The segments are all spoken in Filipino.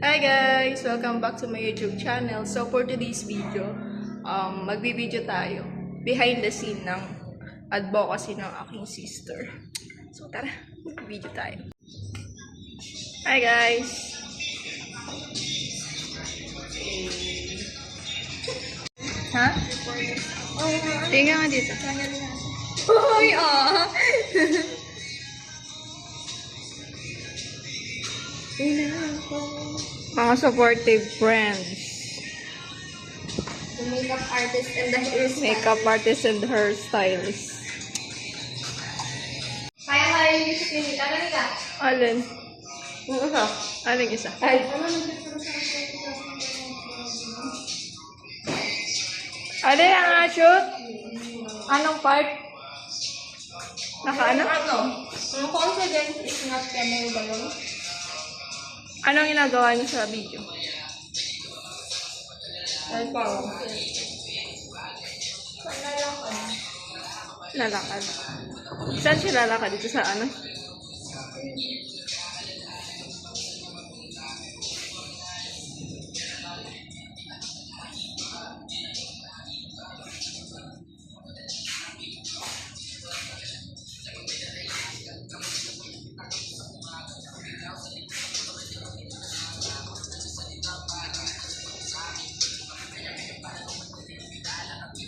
Hi guys! Welcome back to my YouTube channel. So for today's video, magbibideo tayo behind the scene ng advocacy ng aking sister. So tara, magbibideo tayo. Hi guys! Ha? Tingnan nga dito. Uy, ah! Mga supportive friends. The makeup artist and the hairstylist. Makeup artist and hairstylist. Kaya yung music ni Nita. Ano nila? Alin? Yung isa. Alin isa? Ay. Alin ang shoot? Anong part? Naka ano? Ang confidence is not camera ba yun? Anong ginagawa niyo sa video? Ay, pa. Lalakad. Saan siya lalakad? Dito sa ano?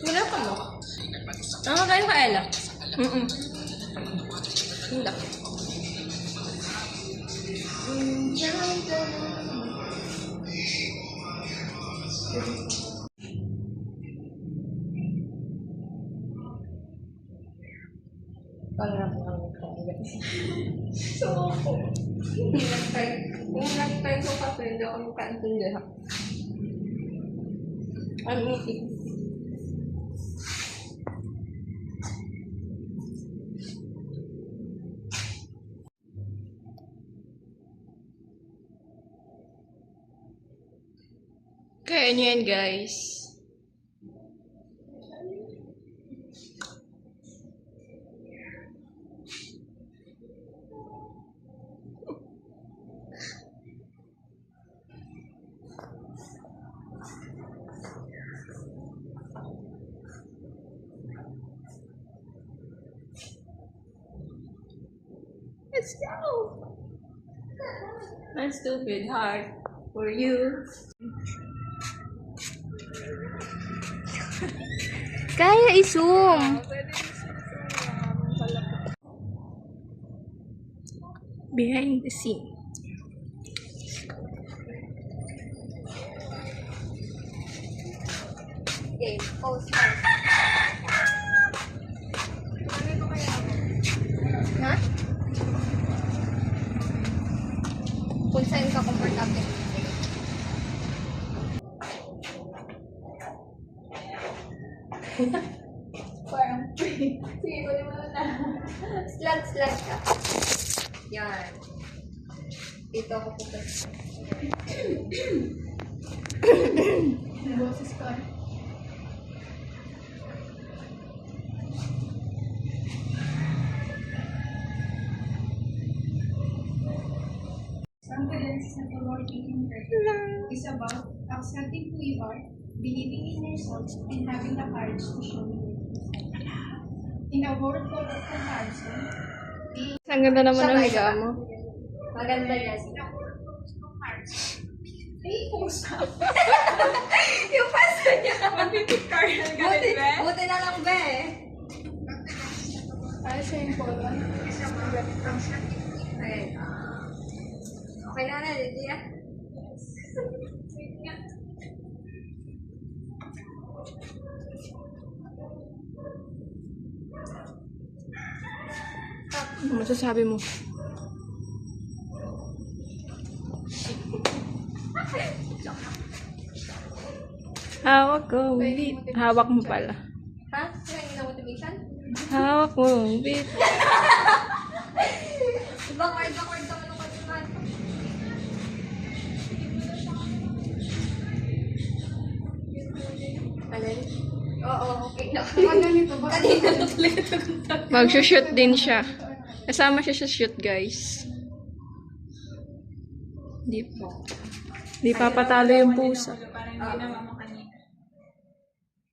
Wala ka mo? Ano kayo ka, Ella? Hindi. So, next time ko kasi hindi ako makaintindihan. Ano yung Kaya nyo yan guys. Let's go! My stupid heart for you. Kaya i-zoom. Behind the scene. Okay, post. Ha? Kung saan ka comfortable. Parang, sige, kunin mo na. Slant ka. Yan. Dito ako pupunta. Boses ko. Confidence is not about being perfect. It's about accepting who you are, believing in yourself, and having the courage to show you. In a world full of comparison, Ang ganda naman Siya ng ba, higa siya? mo. Maganda yan. ay, pusa. Yung paso niya. Mag-picture ng Buti na lang ba eh. Para siya yung polo. Okay. Okay na na, Lydia. Ano masasabi mo? Hawak ko. Hawak mo pala. Ha? Kailangan na motivation? Hawak mo. Bit. Backward ka man ng motivation. Alin? Oo, okay na. Kanina na talaga ito. Mag-shoot din siya. Kasama siya sa shoot, guys. Di po. Di papatalo yung pusa. Parang hindi naman mo kanina.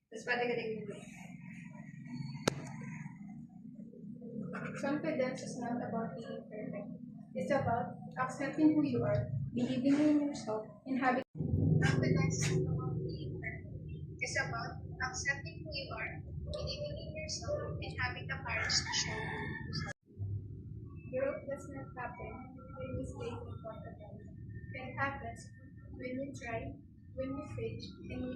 Tapos pwede ka din dito. Confidence is not about being perfect. It's about accepting who you are, believing in yourself, and having. Confidence is not about being perfect. It's about accepting who you are, believing in yourself, and having the courage to show yourself. Growth does not happen when we stay comfortable. It happens when we try, when we fail, and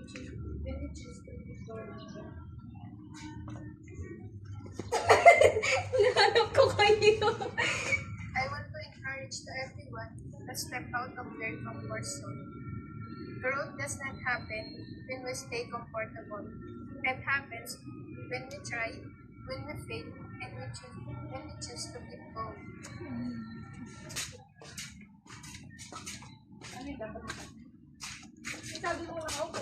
when we choose to be vulnerable. Nahanap ko kayo. I want to encourage to everyone to step out of their comfort zone. Growth does not happen when we stay comfortable. It happens when we try, when we fail, and when we choose to keep going. Ano yung dapat? Sabi mo nga ako.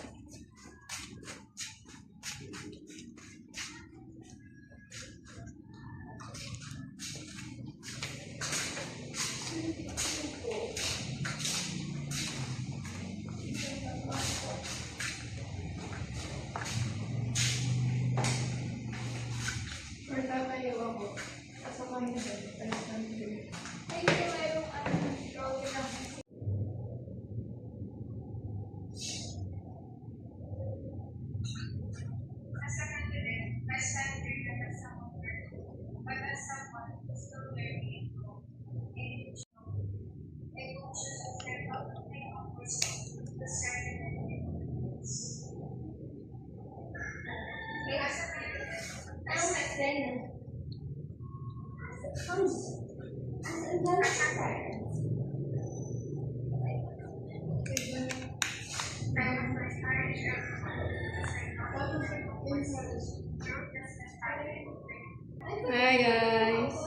Hi guys!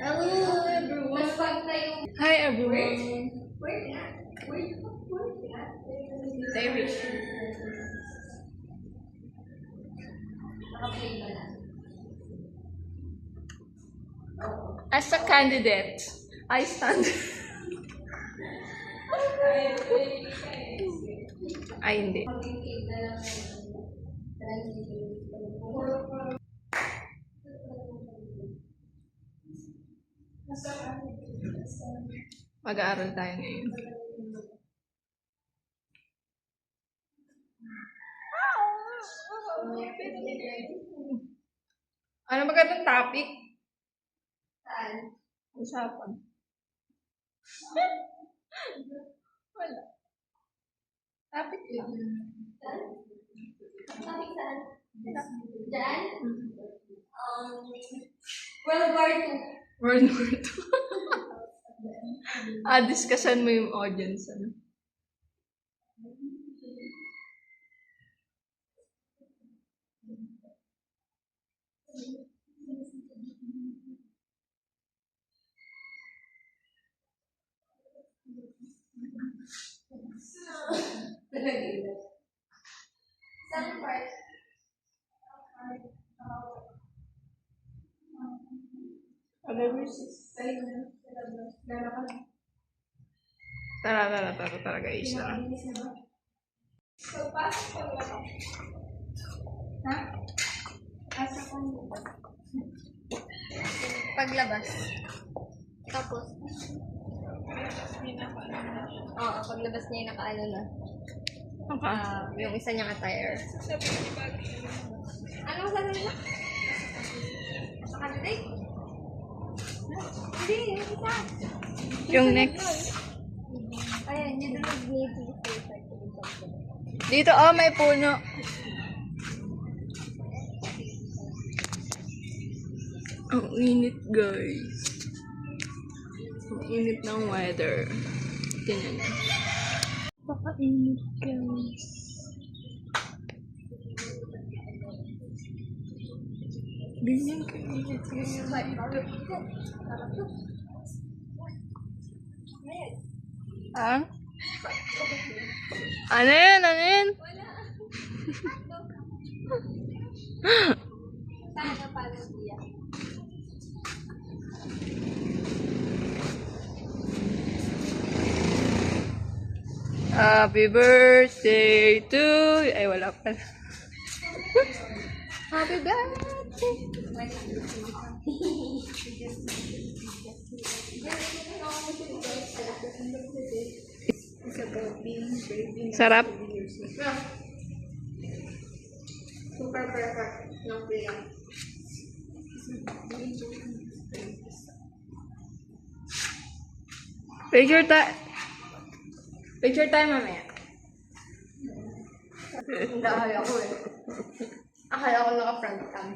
Hello everyone. Hi everyone! Irish. As a candidate, I stand. Ay, hindi. Mag-aaral tayo ngayon. Ano magandang topic? Saan? Usapan. Wala. Topic lang. Saan? Topic saan? Diyan? World War II. World War II. Discussion mo yung audience. Ano? Saan part? Tara guys. Tara. So, pasok ko lang. Ha? Asa ko Paglabas. Tapos? Oo, paglabas niya yung nakaano na. Yung isa niyang attire. Ano sabi niya? Sa kanila? Hindi, yung isa. Yung next. Ayan, yun na Dito, may puno. Ang init, guys. Ang init ng weather. Tingnan niyo. Baka init, guys. Ganyan ka init, guys. Ah? Ano yun? Ano yun? Sana pala siya. Happy birthday to you. Ay, wala pa. Happy birthday. Sarap. Super perfect ng bilang. Picture time. Picture time mamaya. Hindi akala ko eh. Akala ko naka-front cam.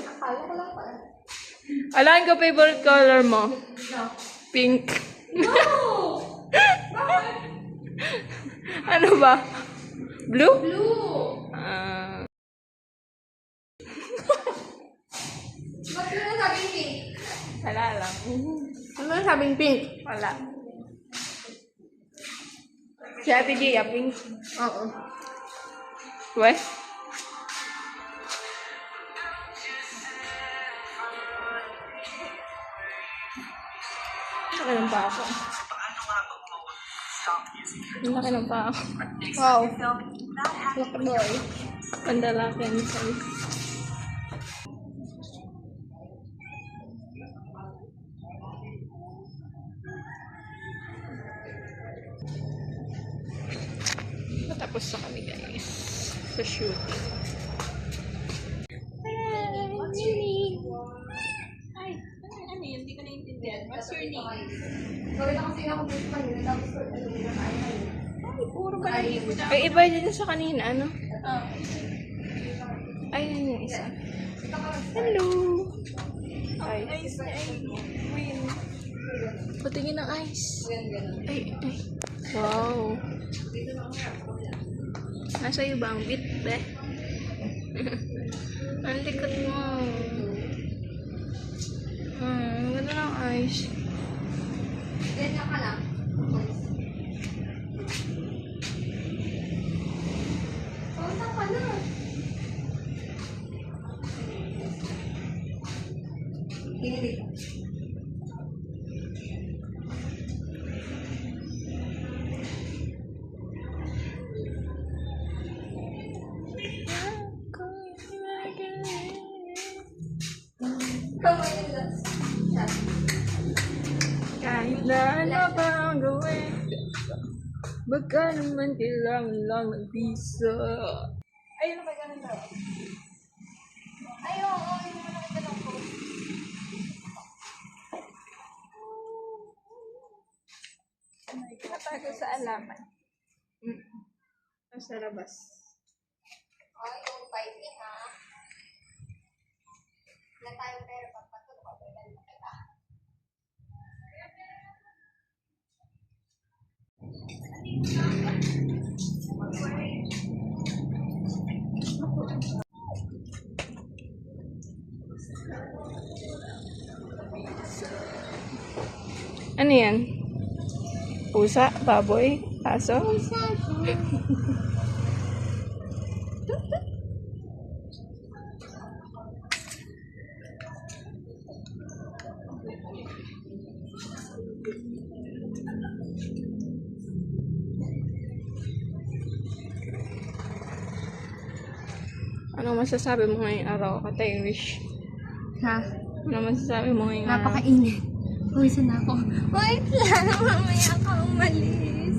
Akala ko lang pala. Alaan ko favorite color mo? No. Pink. No! Ano ba? Blue? Blue! Ba't mo nasabing pink? Wala lang. Ano nasabing pink? Wala. Si Ate Gia, pink. Oo. Weh? Laki ng pa ako. Laki ng pa ako. Wow. Laki boy. Pandalaki ang size. Matapos na kami guys sa shooting. Ay, ano yun? Hindi ko naintindihan. What's your name? Gawin ako sila kung gusto kanina. Tapos ko ito yung nakain. Ay, puro ba na ay, iba din sa kanina, ano? Ay, yun yung isa. Hello! Ay, ice na ay. Win. Patingin ng ice. Ay, ay. Wow. Nasa iyo ba ang bit, be? Ang likot mo. Ganda ng ice. Ganyan ka lang. Pausa ka na. Kinilig. Kamay yung last. Kahit na ano pa ang gawin, baka naman kailangan lang ng visa. Ayun na ba ganun daw? Ay, oo. Yung mga nakatanong ko. Natago sa alaman. Nasa labas. Ay, yung fighting ha. Na tayo pero pagpatulog ako na kita. Ano yan? Pusa? Baboy? Aso? Ano masasabi mo ngayong araw, Irish? Ha? Ano masasabi mo ngayong araw? Napakainit. Uwisan na ako. Wait lang, mamaya ka umalis.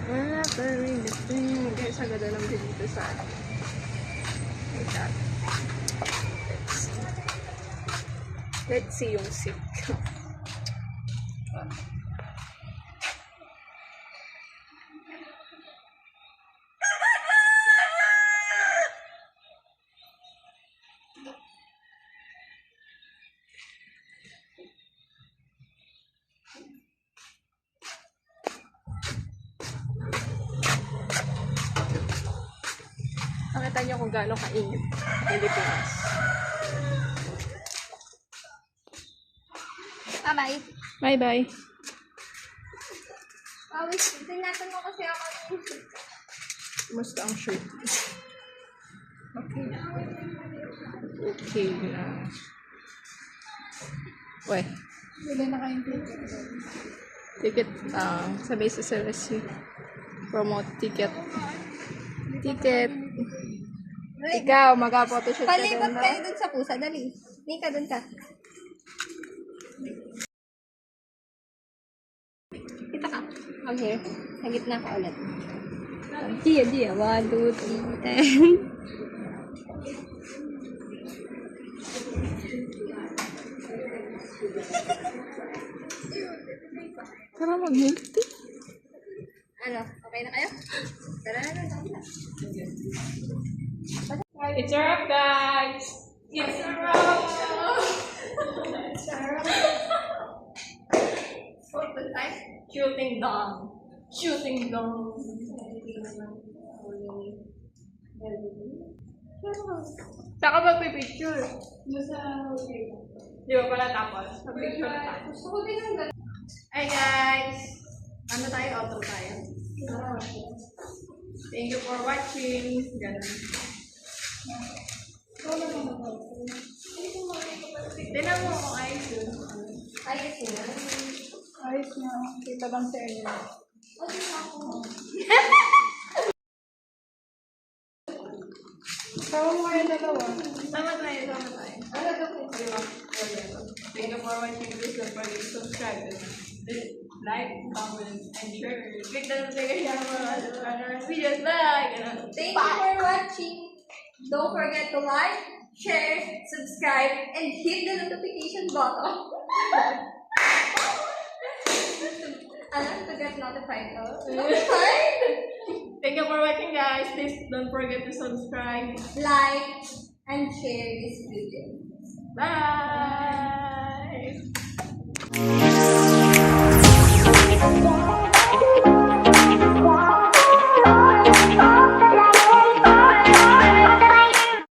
Wala pa rin dating. Guys, agad alam din dito sa akin. Wait up. Let's see yung sick. Nakita niyo kung gaano kainit Pilipinas. Bye-bye. Bye-bye. Wait, tinatanong kasi ako. Kumusta ang shirt? Okay na. Weh, Bili na kayong ticket. ticket, sabay sa LSU. Promote ticket. Ticket. Ikaw, mag-photoshoot ka Palibot doon, kayo no? dun sa pusa. Dali. Nika, dun ka. Kita ka. Okay. Sa gitna ka ulit. Dia, dia. 1, 2, 3, 10. Para mag-multi. Ano? Okay na kayo? Tara na, tara na. It's a wrap, guys! It's a wrap! What's the time? Shooting down. Shooting down. Saka magpipicture. Di ba pala tapos? Mag-picture tayo. Gusto ko din ang ganun. Hi guys! Ano tayo? Outro tayo. Thank you for watching. Ganun. Tinan mo kung ayos yun. Ayos na. Ayos na. Kita lang sa inyo. Sama mo kayo dalawa. Sama tayo, sama tayo. Ano to? Thank you for watching. Please don't forget to subscribe. Like, comment, and share. Click the notification for other videos. Bye! Ganun. Thank you for watching. Don't forget to like, share, subscribe, and hit the notification button. To get notified. Notified? Thank you for watching, guys. Please don't forget to subscribe. Like and share this video. Bye!